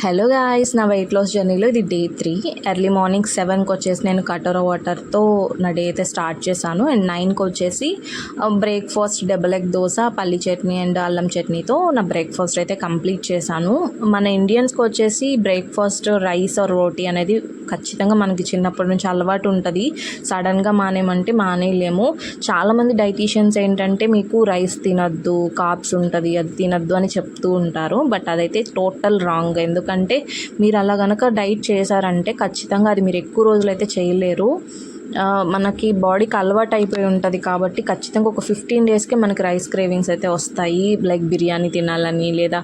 Hello guys, నా weight loss జర్నీలో ఇది డే 3. ఎర్లీ మార్నింగ్ 7కి వచ్చేసి నేను కటోరా వాటర్తో నా డే అయితే స్టార్ట్ చేశాను. అండ్ 9కి వచ్చేసి బ్రేక్ఫాస్ట్ డబుల్ ఎగ్ దోశ, పల్లి చట్నీ అండ్ అల్లం చట్నీతో నా బ్రేక్ఫాస్ట్ అయితే కంప్లీట్ చేశాను. మన ఇండియన్స్కి వచ్చేసి బ్రేక్ఫాస్ట్ రైస్ ఆర్ రోటీ అనేది ఖచ్చితంగా మనకి చిన్నప్పటి నుంచి అలవాటు ఉంటుంది. సడన్గా మానేమంటే మానేయలేము. చాలామంది డైటీషియన్స్ ఏంటంటే మీకు రైస్ తినద్దు, కార్బ్స్ ఉంటుంది, అది తినద్దు అని చెప్తూ ఉంటారు. బట్ అదైతే టోటల్ రాంగ్. ఎందుకంటే మీరు అలా కనుక డైట్ చేశారంటే ఖచ్చితంగా అది మీరు ఎక్కువ రోజులైతే చేయలేరు. మనకి బాడీకి అలవాటు అయిపోయి ఉంటుంది కాబట్టి ఖచ్చితంగా ఒక 15 డేస్కే మనకి రైస్ క్రేవింగ్స్ అయితే వస్తాయి. లైక్ బిర్యానీ తినాలని లేదా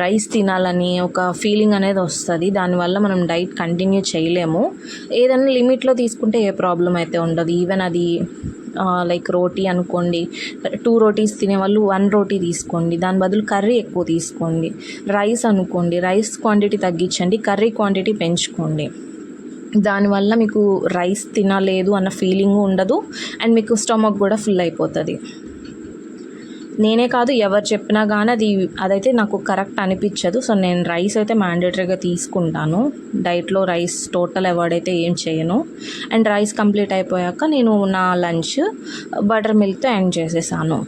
రైస్ తినాలని ఒక ఫీలింగ్ అనేది వస్తుంది. దానివల్ల మనం డైట్ కంటిన్యూ చేయలేము. ఏదైనా లిమిట్లో తీసుకుంటే ఏ ప్రాబ్లం అయితే ఉండదు. ఈవెన్ అది లైక్ రోటీ అనుకోండి, 2 రోటీస్ తినేవాళ్ళు 1 రోటీ తీసుకోండి, దాని బదులు కర్రీ ఎక్కువ తీసుకోండి. రైస్ అనుకోండి, రైస్ క్వాంటిటీ తగ్గించండి, కర్రీ క్వాంటిటీ పెంచుకోండి. దానివల్ల మీకు రైస్ తినలేదు అన్న ఫీలింగ్ ఉండదు అండ్ మీకు స్టమక్ కూడా ఫుల్ అయిపోతుంది. నేనే కాదు, ఎవరు చెప్పినా కానీ అదైతే నాకు కరెక్ట్ అనిపించదు. సో నేను రైస్ అయితే మ్యాండేటరీగా తీసుకుంటాను. డైట్లో రైస్ టోటల్ అవాయిడ్ అయితే ఏం చేయను. అండ్ రైస్ కంప్లీట్ అయిపోయాక నేను నా లంచ్ బటర్ మిల్క్తో ఎండ్ చేసేసాను.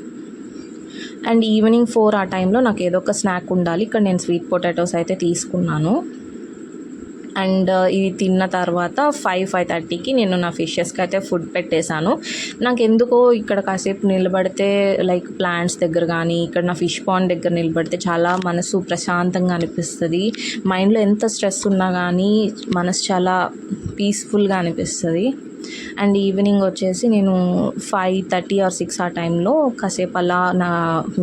అండ్ ఈవినింగ్ 4 ఆ టైంలో నాకు ఏదో ఒక స్నాక్ ఉండాలి. ఇక్కడ నేను స్వీట్ పొటాటోస్ అయితే తీసుకున్నాను. అండ్ ఇది తిన్న తర్వాత 5:30కి నేను నా ఫిషెస్కి అయితే ఫుడ్ పెట్టేశాను. నాకు ఎందుకో ఇక్కడ కాసేపు నిలబడితే లైక్ ప్లాంట్స్ దగ్గర కానీ ఇక్కడ నా ఫిష్ పాండ్ దగ్గర నిలబడితే చాలా మనసు ప్రశాంతంగా అనిపిస్తుంది. మైండ్లో ఎంత స్ట్రెస్ ఉన్నా కానీ మనసు చాలా పీస్ఫుల్గా అనిపిస్తుంది. అండ్ ఈవినింగ్ వచ్చేసి నేను 5:30 ఆర్ 6 ఆ టైంలో కాసేపు అలా నా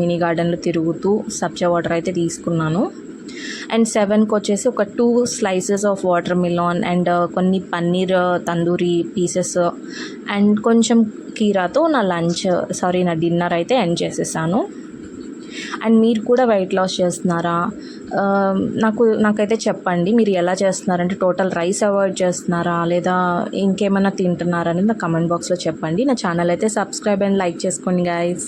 మినీ గార్డెన్లో తిరుగుతూ సబ్జా వాటర్ అయితే తీసుకున్నాను. అండ్ 7కి వచ్చేసి ఒక 2 slices of water melon కొన్ని పన్నీర్ తందూరి పీసెస్ అండ్ కొంచెం కీరాతో నా డిన్నర్ అయితే ఎండ్ చేసేసాను. అండ్ మీరు కూడా వెయిట్ లాస్ చేస్తున్నారా? నాకైతే చెప్పండి, మీరు ఎలా చేస్తున్నారంటే టోటల్ రైస్ అవాయిడ్ చేస్తున్నారా లేదా ఇంకేమైనా తింటున్నారా అనేది నా కమెంట్ బాక్స్లో చెప్పండి. నా ఛానల్ అయితే సబ్స్క్రైబ్ అండ్ లైక్ చేసుకోండి గైస్.